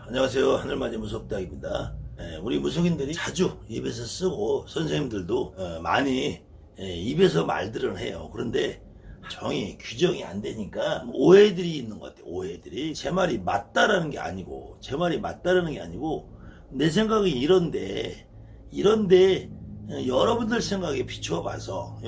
안녕하세요. 하늘맞이 무속닥입니다. 우리 무속인들이 자주 입에서 쓰고 선생님들도 많이 입에서 말들은 해요. 그런데 정이 규정이 안 되니까 오해들이 있는 것 같아요. 오해들이 제 말이 맞다라는 게 아니고 내 생각이 이런데 여러분들 생각에 비추어 봐서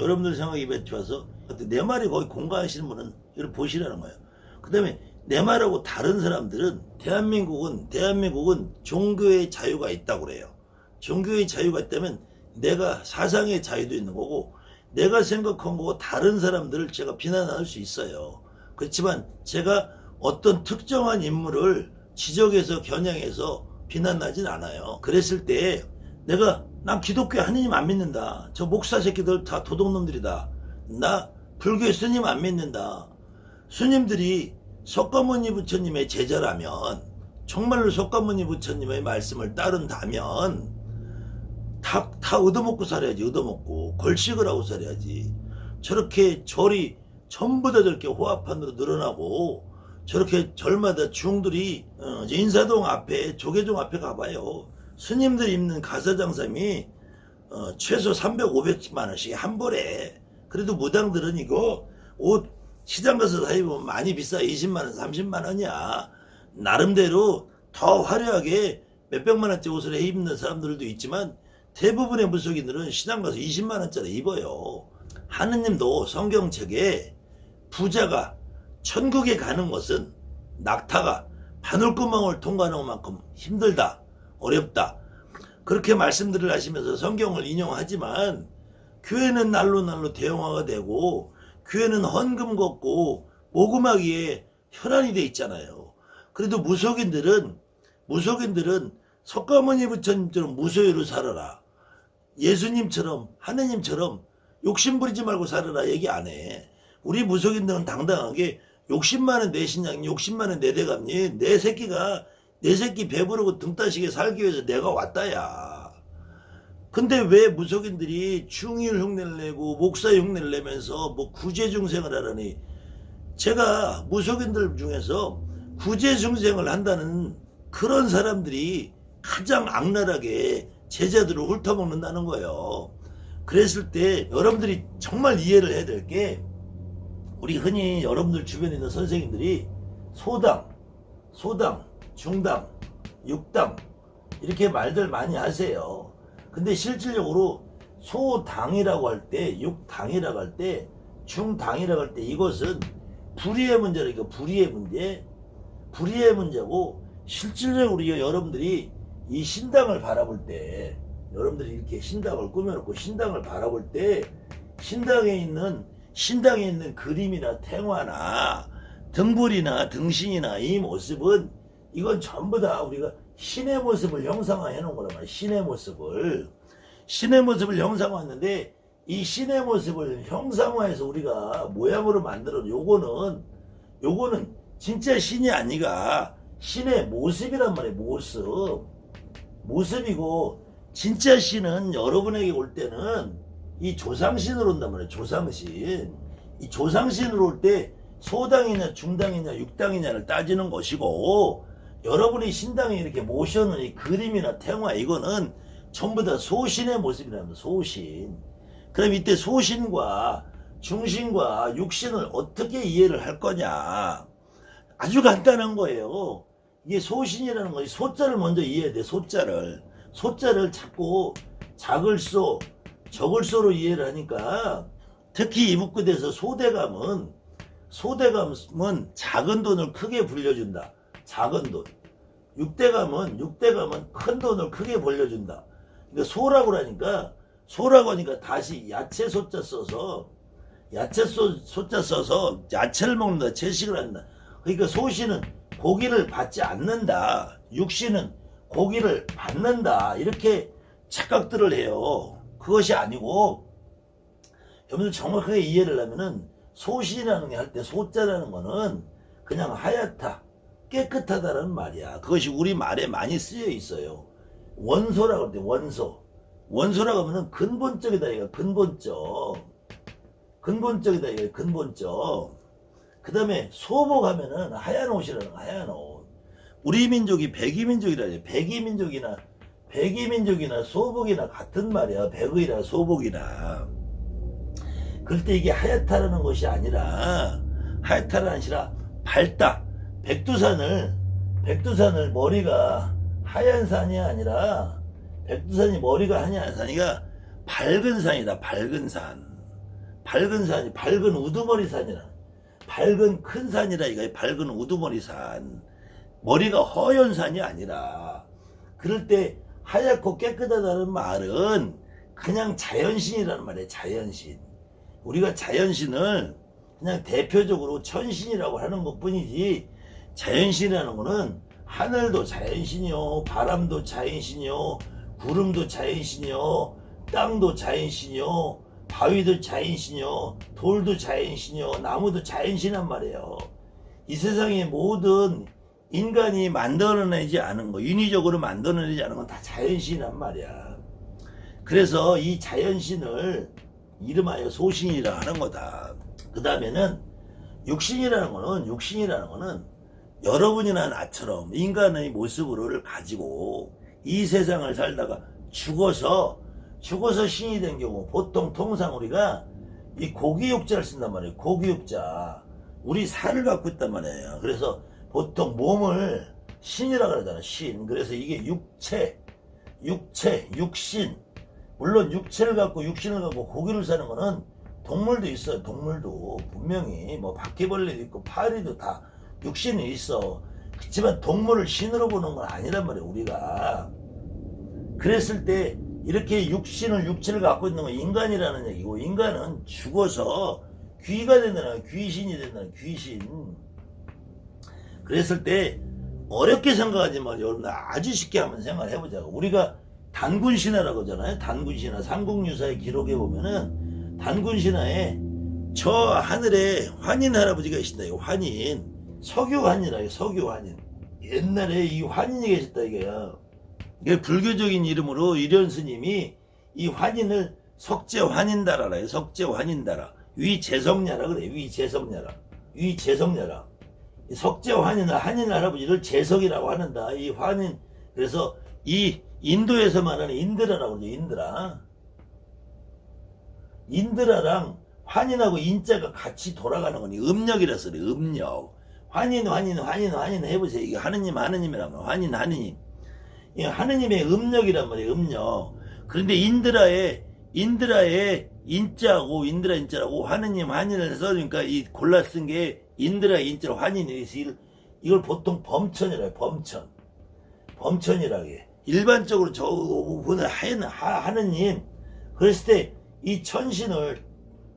내 말이 거의 공감하시는 분은 이걸 보시라는 거예요. 그 다음에 내 말하고 다른 사람들은 대한민국은 종교의 자유가 있다고 그래요. 종교의 자유가 있다면 내가 사상의 자유도 있는 거고 내가 생각한 거고 다른 사람들을 제가 비난할 수 있어요. 그렇지만 제가 어떤 특정한 인물을 지적해서 겨냥해서 비난하진 않아요. 그랬을 때 난 기독교 하느님 안 믿는다. 저 목사 새끼들 다 도둑놈들이다. 나 불교 스님 안 믿는다. 스님들이 석가모니 부처님의 제자라면 정말로 석가모니 부처님의 말씀을 따른다면 다 얻어먹고 살아야지. 얻어먹고 걸식을 하고 살아야지. 저렇게 절이 전부 다 저렇게 호화판으로 늘어나고 저렇게 절마다 중들이 인사동 앞에 조계종 앞에 가봐요. 스님들 입는 가사장삼이 최소 300, 500만 원씩 한 벌에. 그래도 무당들은 이거 옷 시장 가서 사 입으면 많이 비싸. 20만 원, 30만 원이야. 나름대로 더 화려하게 몇백만 원짜리 옷을 해 입는 사람들도 있지만 대부분의 무속인들은 시장 가서 20만 원짜리 입어요. 하느님도 성경책에 부자가 천국에 가는 것은 낙타가 바늘구멍을 통과하는 만큼 힘들다, 어렵다, 그렇게 말씀들을 하시면서 성경을 인용하지만 교회는 날로 대형화가 되고 교회는 헌금 걷고 모금하기에 혈안이 돼 있잖아요. 그래도 무속인들은 석가모니 부처님처럼 무소유로 살아라. 예수님처럼 하느님처럼 욕심부리지 말고 살아라 얘기 안 해. 우리 무속인들은 당당하게 욕심많은 내 신앙, 욕심많은 내 대감님, 내 새끼 배부르고 등 따시게 살기 위해서 내가 왔다야. 근데 왜 무속인들이 중일 흉내를 내고 목사 흉내를 내면서 뭐 구제중생을 하라니. 제가 무속인들 중에서 구제중생을 한다는 그런 사람들이 가장 악랄하게 제자들을 훑어먹는다는 거예요. 그랬을 때 여러분들이 정말 이해를 해야 될 게, 우리 흔히 여러분들 주변에 있는 선생님들이 소당, 중당, 육당 이렇게 말들 많이 하세요. 근데 실질적으로 소당이라고 할 때, 육당이라고 할 때, 중당이라고 할 때 이것은 불의의 문제라니까. 불의의 문제고, 실질적으로 우리가 여러분들이 이 신당을 바라볼 때, 여러분들이 이렇게 신당을 꾸며놓고 신당을 바라볼 때 신당에 있는 그림이나 탱화나 등불이나 등신이나 이 모습은 이건 전부 다 우리가 신의 모습을 형상화해 놓은 거란 말이야. 신의 모습을 형상화했는데 이 신의 모습을 형상화해서 우리가 모양으로 만들어 요거는 진짜 신이 아니가 신의 모습이란 말이야. 모습이고 진짜 신은 여러분에게 올 때는 이 조상신으로 온단 말이야. 이 조상신으로 올 때 소당이냐 중당이냐 육당이냐를 따지는 것이고, 여러분이 신당에 이렇게 모셔놓은 이 그림이나 탱화 이거는 전부 다 소신의 모습이랍니다. 소신. 그럼 이때 소신과 중신과 육신을 어떻게 이해를 할 거냐. 아주 간단한 거예요. 이게 소신이라는 것이 소자를 먼저 이해해야 돼. 소자를 자꾸 작을소 적을소로 이해를 하니까, 특히 이북구대에서 소대감은 작은 돈을 크게 불려준다. 작은 돈. 육대감은 큰 돈을 크게 벌려준다. 그러니까 소라고 하니까 다시 야채 소자 써서 야채를 먹는다. 채식을 한다. 그러니까 소신은 고기를 받지 않는다. 육신은 고기를 받는다. 이렇게 착각들을 해요. 그것이 아니고, 여러분들 정확하게 이해를 하면은 소신이라는 게 할 때 소자라는 거는 그냥 하얗다, 깨끗하다라는 말이야. 그것이 우리 말에 많이 쓰여 있어요. 원소라고 할 때 원소라고 하면은 근본적이다 이거. 근본적이다 이거. 그 다음에 소복 하면은 하얀 옷이라는 거. 하얀 옷. 우리 민족이 백이민족이라니. 백이민족이나 소복이나 같은 말이야. 백의나 소복이나. 그럴 때 이게 하얗다라는 것이 아니라, 하얗다는 아니라 밝다. 백두산을 머리가 하얀 산이 아니라, 백두산이 머리가 하얀 산이가 밝은 산이다. 밝은 산. 밝은 산이, 밝은 우두머리 산이라. 밝은 큰 산이라 이거야. 밝은 우두머리 산. 머리가 허연 산이 아니라. 그럴 때 하얗고 깨끗하다는 말은 그냥 자연신이라는 말이에요. 자연신. 우리가 자연신을 그냥 대표적으로 천신이라고 하는 것 뿐이지, 자연신이라는 거는 하늘도 자연신이요, 바람도 자연신이요, 구름도 자연신이요, 땅도 자연신이요, 바위도 자연신이요, 돌도 자연신이요, 나무도 자연신이란 말이에요. 이 세상의 모든 인간이 만들어내지 않은 거, 인위적으로 만들어내지 않은 건 다 자연신이란 말이야. 그래서 이 자연신을 이름하여 소신이라 하는 거다. 그 다음에는 육신이라는 거는 여러분이나 나처럼 인간의 모습을 가지고 이 세상을 살다가 죽어서 신이 된 경우, 보통 통상 우리가 이 고기육자를 쓴단 말이에요. 고기육자. 우리 살을 갖고 있단 말이에요. 그래서 보통 몸을 신이라 그러잖아. 신. 그래서 이게 육신. 물론 육신을 갖고 고기를 사는 거는 동물도 있어요. 동물도 분명히 뭐 바퀴벌레도 있고 파리도 다 육신이 있어. 그렇지만 동물을 신으로 보는 건 아니란 말이에요. 우리가. 그랬을 때 이렇게 육체를 갖고 있는 건 인간이라는 얘기고, 인간은 죽어서 귀가 된다는, 귀신이 된다는, 귀신. 그랬을 때 어렵게 생각하지 말고 여러분들 아주 쉽게 한번 생각을 해보자고. 우리가 단군신화라고 하잖아요. 단군신화. 삼국유사의 기록에 보면은 단군신화에 저 하늘에 환인 할아버지가 계신다. 이거 환인. 석유환이라요. 석유환인. 옛날에 이 환인이 계셨다 이거야. 이게 불교적인 이름으로 이련 스님이 이 환인을 석재환인다라 해요. 석재환인다라. 위재성냐라 그래. 위재성냐라. 석재환인 할아버지를 재석이라고 하는다. 이 환인. 그래서 이 인도에서 말하는 인드라라고 그러죠. 인드라랑 환인하고 인자가 같이 돌아가는 거니 음력이라서 그래. 음력. 환인 해보세요. 이게 하느님이란 말이야. 하느님. 이 하느님의 음력이란 말이에요. 음력. 그런데 인드라의 인자하고 인자라고 환인을 써니까 이 골라 쓴 게 인드라의 인자로 환인이 이걸 보통 범천이라고 해요. 범천이라고 해. 일반적으로 저 보는 하느님. 그랬을 때 이 천신을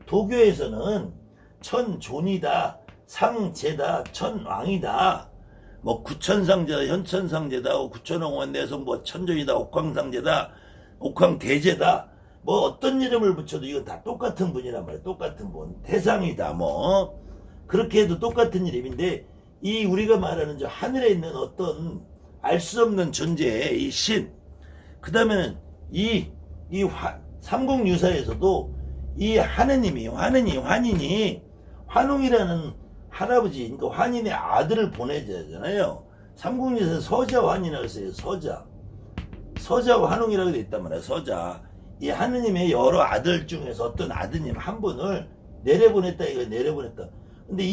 도교에서는 천존이다, 상제다, 천왕이다, 뭐 구천상제다, 현천상제다, 구천왕원 내성 뭐 천존이다, 옥황상제다, 옥황대제다, 뭐 어떤 이름을 붙여도 이건 다 똑같은 분이란 말이야. 똑같은 분. 대상이다 뭐 그렇게 해도 똑같은 이름인데, 이 우리가 말하는 저 하늘에 있는 어떤 알 수 없는 존재의 이 신, 그 다음에는 삼국유사에서도 이 하느님이 환인이 환웅이라는 할아버지, 그러니까 환인의 아들을 보내잖아요. 삼국유사에서 서자환이라고 했어요. 서자 환웅이라고 되어 있단 말이에요. 서자. 이 하느님의 여러 아들 중에서 어떤 아드님 한 분을 내려보냈다. 근데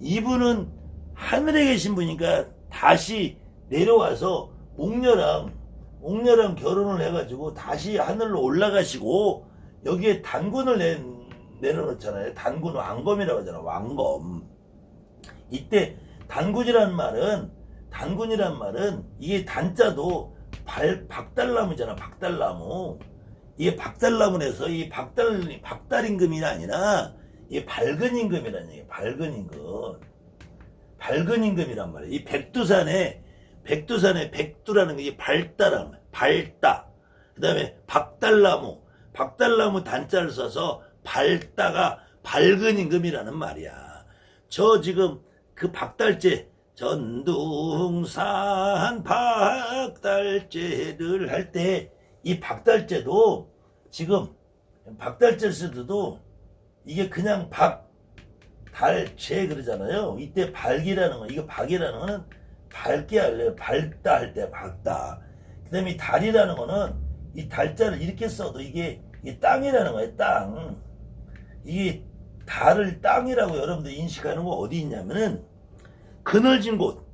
이분은 하늘에 계신 분이니까 다시 내려와서 옥녀랑 결혼을 해가지고 다시 하늘로 올라가시고, 여기에 단군을 내려놓잖아요. 단군 왕검이라고 하잖아. 왕검. 이때 단군이란 말은 이게 단자도 박달나무잖아. 박달나무. 이게 박달나무에서 이 박달 임금이 아니라 이 밝은 임금이라는 얘기예요. 밝은 임금이란 말이에요. 이 백두산에 백두라는 게 밝다. 그 다음에 박달나무 단자를 써서 밝다가 밝은 임금이라는 말이야. 저 지금 그 박달재, 전둥산 박달재를 할 때 이 박달재도 지금 박달재 쓰도 이게 그냥 박달재 그러잖아요. 이때 박이라는 거, 이거 박이라는 거는 밝게 할래요. 밝다 할 때 밝다. 그 다음에 이 달이라는 거는 이 달자를 이렇게 써도 이게 땅이라는 거예요. 땅. 이게 달을 땅이라고 여러분들 인식하는 거 어디 있냐면은 그늘진 곳,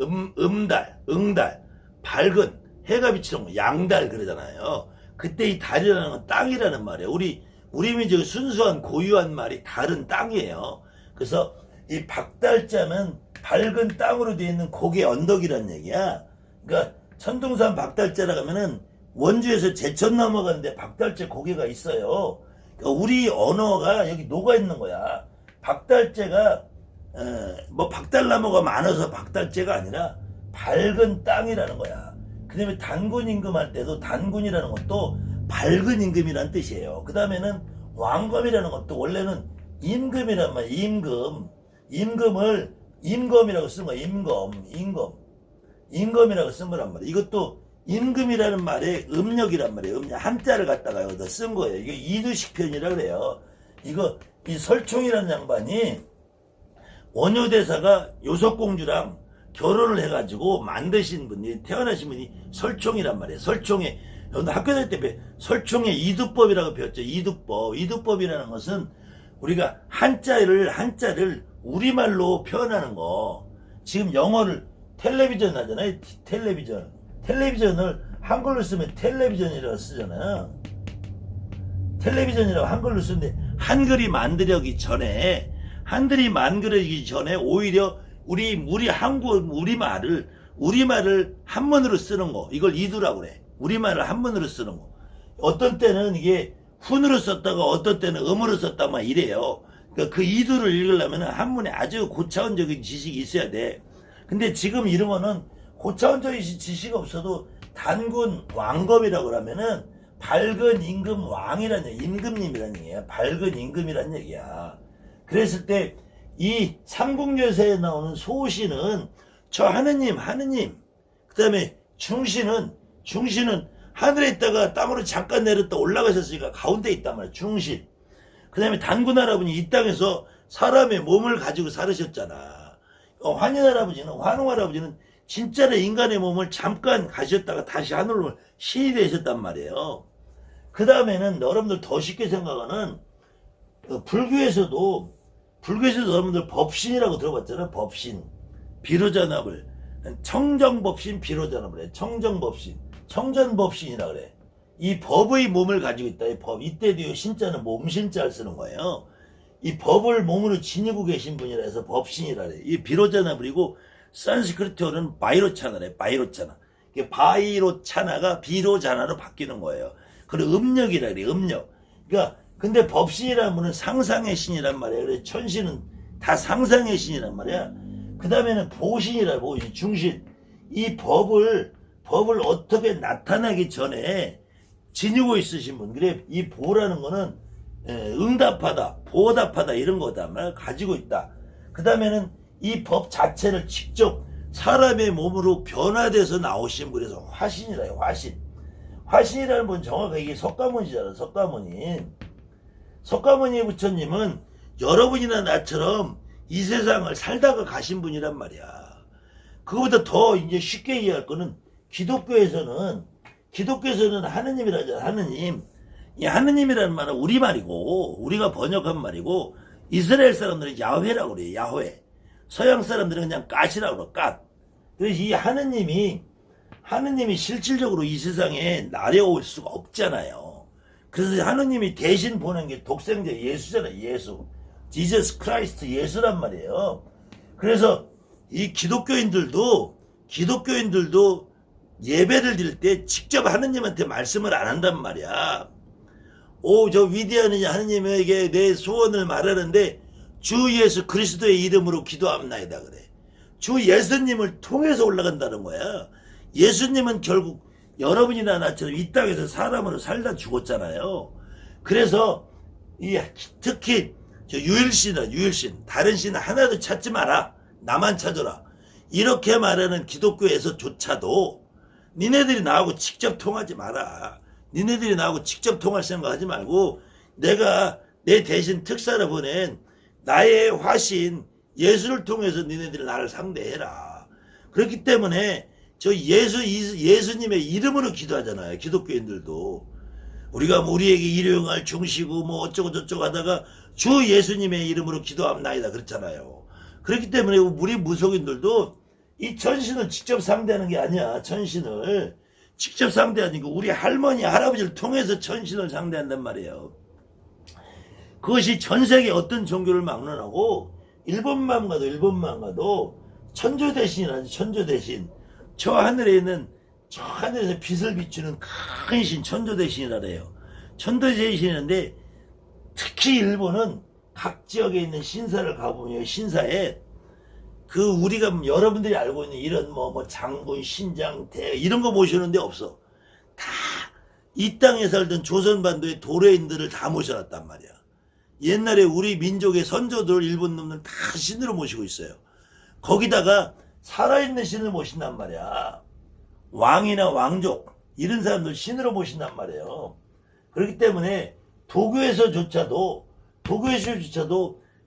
음달, 응달, 밝은 해가 비치는 거, 양달 그러잖아요. 그때 이 달이라는 건 땅이라는 말이에요. 우리 민족의 순수한 고유한 말이 달은 땅이에요. 그래서 이 박달자는 밝은 땅으로 되어 있는 고개 언덕이라는 얘기야. 그러니까 천둥산 박달자라 가면은 원주에서 제천 넘어가는데 박달재 고개가 있어요. 그러니까 우리 언어가 여기 녹아 있는 거야. 박달재가 뭐 박달나무가 많아서 박달재가 아니라 밝은 땅이라는 거야. 그 다음에 단군 임금 할 때도 단군이라는 것도 밝은 임금이라는 뜻이에요. 그 다음에는 왕검이라는 것도 원래는 임금이란 말이에요. 임금을 임검이라고 쓴 거야. 임검이라고 쓴 거란 말이에요. 이것도 임금이라는 말에 음력이란 말이에요. 음력 한자를 갖다가 여기다 쓴 거예요. 이게 이두식 표현이라 그래요. 이 설총이라는 양반이 원효대사가 요석공주랑 결혼을 해가지고 만드신 분이 태어나신 분이 설총이란 말이에요. 설총에 학교 다닐 때 설총의 이두법이라고 배웠죠. 이두법이라는 것은 우리가 한자를 우리말로 표현하는 거. 지금 영어를 텔레비전 하잖아요. 텔레비전을 한글로 쓰면 텔레비전이라고 쓰잖아요. 텔레비전이라고 한글로 쓰는데 한글이 만들어지기 전에 오히려 우리말을 한문으로 쓰는 거, 이걸 이두라고 그래. 우리말을 한문으로 쓰는 거. 어떤 때는 이게 훈으로 썼다가 어떤 때는 음으로 썼다가 막 이래요. 그러니까 그 이두를 읽으려면 한문에 아주 고차원적인 지식이 있어야 돼. 근데 지금 이런 거는 고차원적인 지식이 없어도 단군 왕검이라고 그러면은 밝은 임금 왕이라는 얘기, 임금님이라는 얘기야. 밝은 임금이라는 얘기야. 그랬을 때 이 삼국유사에 나오는 소신은 저 하느님, 그 다음에 중신은 하늘에 있다가 땅으로 잠깐 내렸다 올라가셨으니까 가운데 있단 말이야. 중신. 그 다음에 단군 할아버지 이 땅에서 사람의 몸을 가지고 살으셨잖아. 환인 할아버지는 진짜로 인간의 몸을 잠깐 가셨다가 다시 하늘로 신이 되셨단 말이에요. 그 다음에는 여러분들 더 쉽게 생각하는 불교에서도 여러분들 법신이라고 들어봤잖아요. 법신. 비로자납을. 청정법신, 비로자납을 해. 청정법신. 청전법신이라 그래. 이 법의 몸을 가지고 있다. 이 법. 이때도 신자는 몸신자를 쓰는 거예요. 이 법을 몸으로 지니고 계신 분이라 해서 법신이라 그래. 이 비로자납이고 산스크리트어는 바이로차나래. 바이로차나. 바이로차나가 비로자나로 바뀌는 거예요. 그리고 음력이라 그래. 음력. 그러니까 근데 법신이라는 분은 상상의 신이란 말이야. 그래 천신은 다 상상의 신이란 말이야. 그 다음에는 보신이라고 중신. 이 법을 어떻게 나타나기 전에 지니고 있으신 분. 그래 이 보라는 거는 응답하다, 보답하다 이런 거다 말 가지고 있다. 그 다음에는 이 법 자체를 직접 사람의 몸으로 변화돼서 나오신 분이라서 화신이라 해요. 화신이라는 분 정확하게 이게 석가모니잖아. 석가모니 부처님은 여러분이나 나처럼 이 세상을 살다가 가신 분이란 말이야. 그거보다 더 이제 쉽게 이해할 거는 기독교에서는 하느님이라잖아. 하느님. 이 하느님이라는 말은 우리말이고 우리가 번역한 말이고 이스라엘 사람들은 야훼라고 그래요. 야훼. 서양 사람들은 그냥 갓이라고 그래. 갓. 그래서 이 하느님이 실질적으로 이 세상에 나려올 수가 없잖아요. 그래서 하느님이 대신 보낸 게 독생자 예수잖아요. 예수. 지저스 크라이스트 예수란 말이에요. 그래서 이 기독교인들도 예배를 드릴 때 직접 하느님한테 말씀을 안 한단 말이야. 저 위대한 하느님에게 내 소원을 말하는데 주 예수 그리스도의 이름으로 기도합나이다 그래. 주 예수님을 통해서 올라간다는 거야. 예수님은 결국 여러분이나 나처럼 이 땅에서 사람으로 살다 죽었잖아요. 그래서 특히 유일신 다른 신 하나도 찾지 마라. 나만 찾아라. 이렇게 말하는 기독교에서조차도 니네들이 나하고 직접 통하지 마라. 니네들이 나하고 직접 통할 생각하지 말고 내가 내 대신 특사를 보낸 나의 화신 예수를 통해서 니네들이 나를 상대해라. 그렇기 때문에 저 예수님의 이름으로 기도하잖아요. 기독교인들도. 우리가 뭐 우리에게 일용할 중시고 뭐 어쩌고 저쩌고 하다가 주 예수님의 이름으로 기도합나이다 그렇잖아요. 그렇기 때문에 우리 무속인들도 이 천신을 직접 상대하는 게 아니야. 천신을 직접 상대하니까 우리 할머니 할아버지를 통해서 천신을 상대한단 말이에요. 그것이 전 세계 어떤 종교를 막론하고 일본만 가도 천조대신이라는 천조대신, 저 하늘에 있는 저 하늘에서 빛을 비추는 큰 신 천조대신이라래요. 천조대신인데 특히 일본은 각 지역에 있는 신사를 가보면 신사에 그 우리가 여러분들이 알고 있는 이런 뭐 장군, 신장, 대 이런 거 모시는데 없어. 다 이 땅에 살던 조선반도의 도레인들을 다 모셔놨단 말이야. 옛날에 우리 민족의 선조들 일본 놈들 다 신으로 모시고 있어요. 거기다가 살아있는 신을 모신단 말이야. 왕이나 왕족 이런 사람들 신으로 모신단 말이에요. 그렇기 때문에 도교에서조차도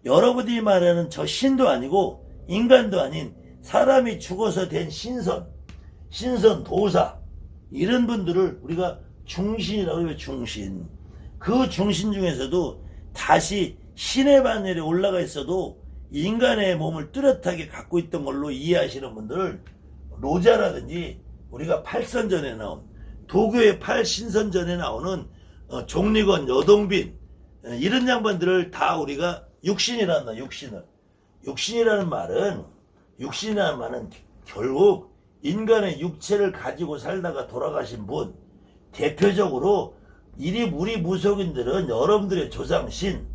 여러분들이 말하는 저 신도 아니고 인간도 아닌 사람이 죽어서 된 신선, 도사 이런 분들을 우리가 중신이라고 해요. 중신. 그 중신 중에서도 다시 신의 반열에 올라가 있어도 인간의 몸을 뚜렷하게 갖고 있던 걸로 이해하시는 분들을 로자라든지 우리가 팔선전에 나온 도교의 팔신선전에 나오는 종리권, 여동빈 이런 양반들을 다 우리가 육신이란다. 육신이라는 말은 결국 인간의 육체를 가지고 살다가 돌아가신 분, 대표적으로 우리 무속인들은 여러분들의 조상신,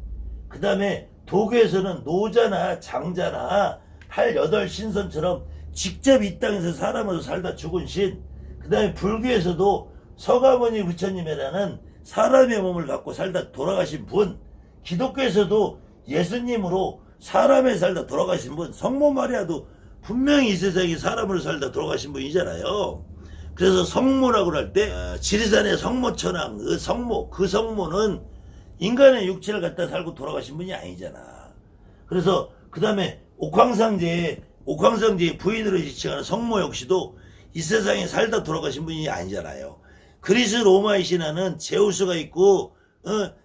그 다음에 도교에서는 노자나 장자나 8, 8신선처럼 직접 이 땅에서 사람으로 살다 죽은 신, 그 다음에 불교에서도 서가모니 부처님이라는 사람의 몸을 갖고 살다 돌아가신 분, 기독교에서도 예수님으로 사람에 살다 돌아가신 분, 성모 마리아도 분명히 이 세상에 사람으로 살다 돌아가신 분이잖아요. 그래서 성모라고 할 때 지리산의 성모천왕 그 성모는 인간의 육체를 갖다 살고 돌아가신 분이 아니잖아. 그래서 그 다음에 옥황상제의 부인으로 지칭하는 성모 역시도 이 세상에 살다 돌아가신 분이 아니잖아요. 그리스 로마의 신화는 제우스가 있고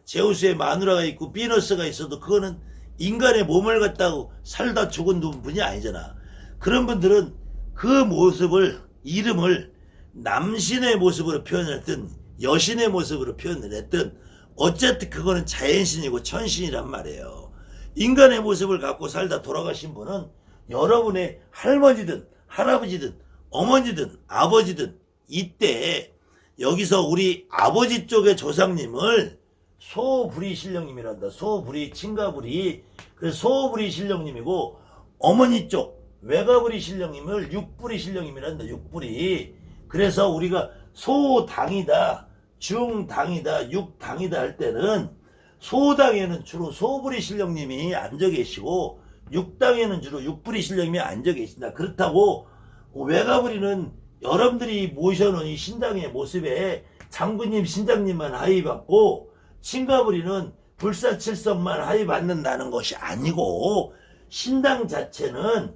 제우스의 마누라가 있고 비너스가 있어도 그거는 인간의 몸을 갖다고 살다 죽은 분이 아니잖아. 그런 분들은 그 모습을, 이름을 남신의 모습으로 표현을 했든 여신의 모습으로 표현을 했든 어쨌든 그거는 자연신이고 천신이란 말이에요. 인간의 모습을 갖고 살다 돌아가신 분은 여러분의 할머니든 할아버지든 어머니든 아버지든 이때 여기서 우리 아버지 쪽의 조상님을 소부리 신령님이란다. 소부리, 친가부리. 그래서 소부리 신령님이고 어머니 쪽 외가부리 신령님을 육부리 신령님이란다. 육부리. 그래서 우리가 소당이다, 중당이다, 육당이다 할 때는 소당에는 주로 소부리 신령님이 앉아 계시고 육당에는 주로 육부리 신령님이 앉아 계신다. 그렇다고 외가부리는 여러분들이 모셔놓은 이 신당의 모습에 장군님, 신장님만 하의받고 친가부리는 불사칠성만 하의받는다는 것이 아니고 신당 자체는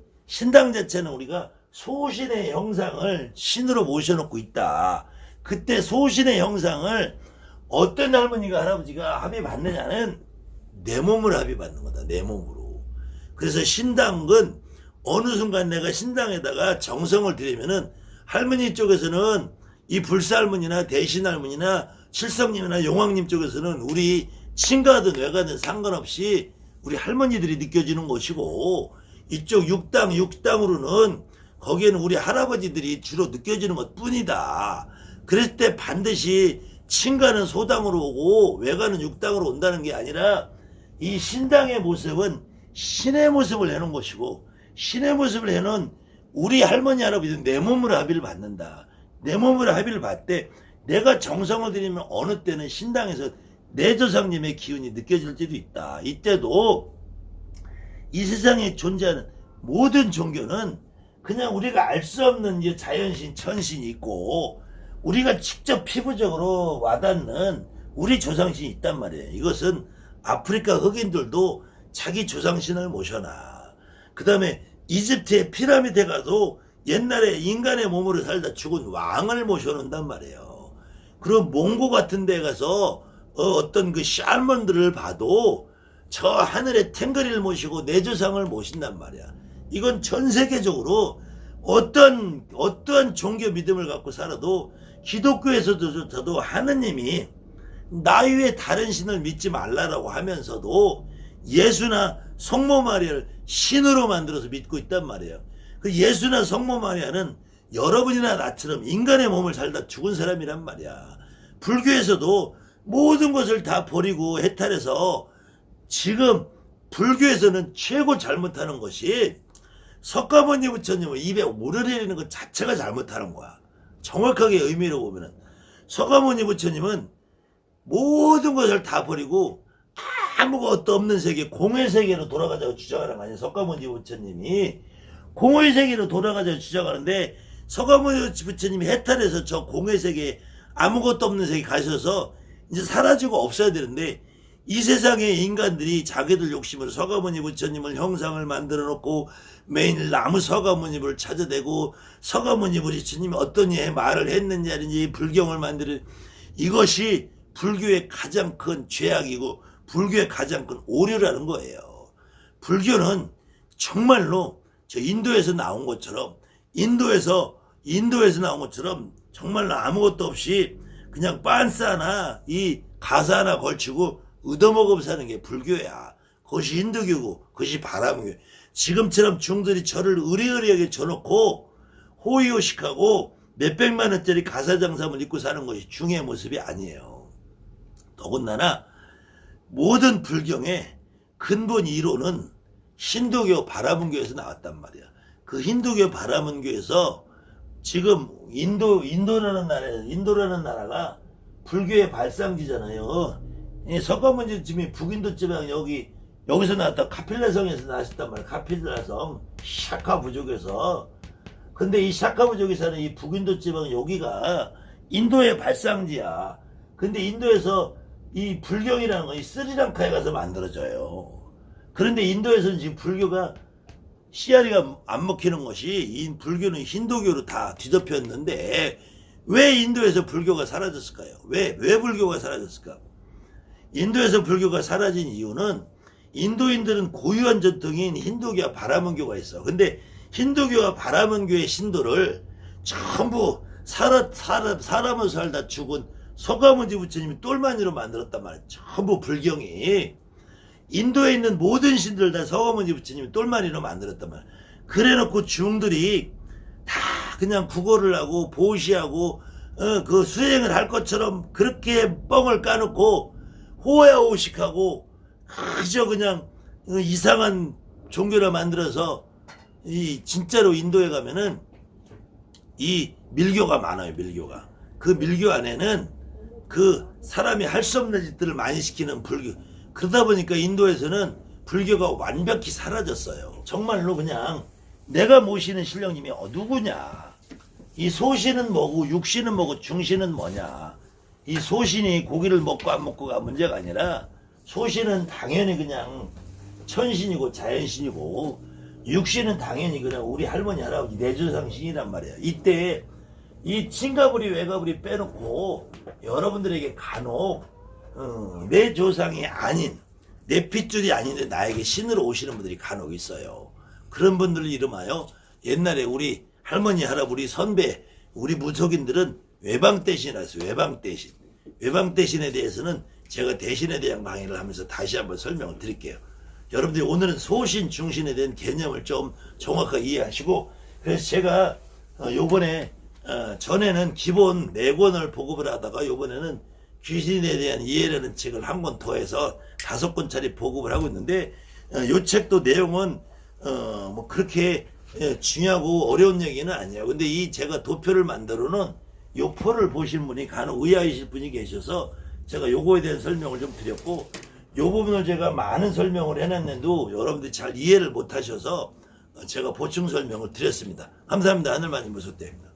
우리가 소신의 형상을 신으로 모셔놓고 있다. 그때 소신의 형상을 어떤 할머니가 할아버지가 합의받느냐는 내 몸으로 합의받는 거다. 내 몸으로. 그래서 신당은 어느 순간 내가 신당에다가 정성을 들이면은 할머니 쪽에서는 이 불사할머니나 대신할머니나 칠성님이나 용왕님 쪽에서는 우리 친가든 외가든 상관없이 우리 할머니들이 느껴지는 것이고 이쪽 육당으로는 거기에는 우리 할아버지들이 주로 느껴지는 것 뿐이다. 그랬을 때 반드시 친가는 소당으로 오고 외가는 육당으로 온다는 게 아니라 이 신당의 모습은 신의 모습을 해놓은 것이고 신의 모습을 해놓은 우리 할머니 할아버지는 내 몸으로 합의를 받는다. 내 몸으로 합의를 받되 내가 정성을 들이면 어느 때는 신당에서 내 조상님의 기운이 느껴질 때도 있다. 이때도 이 세상에 존재하는 모든 종교는 그냥 우리가 알 수 없는 자연신, 천신이 있고 우리가 직접 피부적으로 와닿는 우리 조상신이 있단 말이에요. 이것은 아프리카 흑인들도 자기 조상신을 모셔놔. 그 다음에 이집트의 피라미드에 가도 옛날에 인간의 몸으로 살다 죽은 왕을 모셔놓는단 말이에요. 그럼 몽고 같은 데 가서 어떤 그 샤먼들을 봐도 저 하늘의 탱거리를 모시고 내 조상을 모신단 말이야. 이건 전 세계적으로 어떠한 종교 믿음을 갖고 살아도 기독교에서도 하느님이 나 외에 다른 신을 믿지 말라라고 하면서도 예수나 성모 마리아를 신으로 만들어서 믿고 있단 말이에요. 그 예수나 성모 마리아는 여러분이나 나처럼 인간의 몸을 살다 죽은 사람이란 말이야. 불교에서도 모든 것을 다 버리고 해탈해서 지금 불교에서는 최고 잘못하는 것이 석가모니 부처님을 입에 오르내리는 것 자체가 잘못하는 거야. 정확하게 의미로 보면은 석가모니 부처님은 모든 것을 다 버리고 아무것도 없는 세계, 공의 세계로 돌아가자고 주장하는 거 아니야. 석가모니 부처님이 공의 세계로 돌아가자고 주장하는데 석가모니 부처님이 해탈해서 저 공의 세계에 아무것도 없는 세계 가셔서 이제 사라지고 없어야 되는데 이 세상의 인간들이 자기들 욕심으로 석가모니 부처님을 형상을 만들어 놓고 매일 나무 석가모니를 찾아대고 석가모니 부처님이 어떤 예 말을 했는지 불경을 만드는 이것이 불교의 가장 큰 죄악이고 불교의 가장 큰 오류라는 거예요. 불교는 정말로 저 인도에서 나온 것처럼 인도에서 나온 것처럼 정말로 아무것도 없이 그냥 빤스 하나 이 가사 하나 걸치고 얻어먹어 사는 게 불교야. 그것이 힌두교고 그것이 바라문교. 지금처럼 중들이 저를 의리의리하게 줘놓고 호의호식하고 몇백만 원짜리 가사장삼을 입고 사는 것이 중의 모습이 아니에요. 더군다나 모든 불경의 근본 이론은 힌두교 바라문교에서 나왔단 말이야. 그 힌두교 바라문교에서 지금 인도라는 나라가 불교의 발상지잖아요. 석가모니 지금 북인도 지방 여기서 나왔다 카필라성에서 나왔단 말이야. 카필라성 샤카 부족에서. 근데 이 샤카 부족에 사는 이 북인도 지방 여기가 인도의 발상지야. 근데 인도에서 이 불경이라는 건 이 스리랑카에 가서 만들어져요. 그런데 인도에서는 지금 불교가 씨알이가 안 먹히는 것이 이 불교는 힌두교로 다 뒤덮였는데 왜 인도에서 불교가 사라졌을까요? 왜 불교가 사라졌을까? 인도에서 불교가 사라진 이유는 인도인들은 고유한 전통인 힌두교와 바라문교가 있어. 근데 힌두교와 바라문교의 신도를 전부 사람을 살다 죽은 석가모니 부처님이 똘마니로 만들었단 말이야. 전부 불경이 인도에 있는 모든 신들 다 석가모니 부처님이 똘마니로 만들었단 말이야. 그래놓고 중들이 다 그냥 구걸을 하고 보시하고 그 수행을 할 것처럼 그렇게 뻥을 까놓고 호야호식하고 그저 그냥 이상한 종교를 만들어서 이 진짜로 인도에 가면은 이 밀교가 많아요. 밀교가 그 밀교 안에는 그 사람이 할 수 없는 짓들을 많이 시키는 불교. 그러다 보니까 인도에서는 불교가 완벽히 사라졌어요. 정말로 그냥 내가 모시는 신령님이 누구냐, 이 소신은 뭐고 육신은 뭐고 중신은 뭐냐. 이 소신이 고기를 먹고 안 먹고가 문제가 아니라 소신은 당연히 그냥 천신이고 자연신이고 육신은 당연히 그냥 우리 할머니 할아버지 내조상신이란 말이야. 이때 이 친가부리 외가부리 빼놓고 여러분들에게 간혹 내 조상이 아닌 내 핏줄이 아닌데 나에게 신으로 오시는 분들이 간혹 있어요. 그런 분들을 이름하여 옛날에 우리 할머니 할아버지 우리 선배 우리 무속인들은 외방대신이라 했어요. 외방대신. 외방대신에 대해서는 제가 대신에 대한 강의를 하면서 다시 한번 설명을 드릴게요. 여러분들이 오늘은 소신 중신에 대한 개념을 좀 정확하게 이해하시고, 그래서 제가 요번에 전에는 기본 4권을 보급을 하다가 요번에는 귀신에 대한 이해라는 책을 한 권 더해서 5권짜리 보급을 하고 있는데, 요 책도 내용은 뭐 그렇게 중요하고 어려운 얘기는 아니에요. 근데 이 제가 도표를 만들어놓은 요 표를 보신 분이 간혹 의아하실 분이 계셔서 제가 요거에 대한 설명을 좀 드렸고, 요 부분을 제가 많은 설명을 해놨는데도 여러분들이 잘 이해를 못 하셔서 제가 보충 설명을 드렸습니다. 감사합니다. 하늘만이 무속대입니다.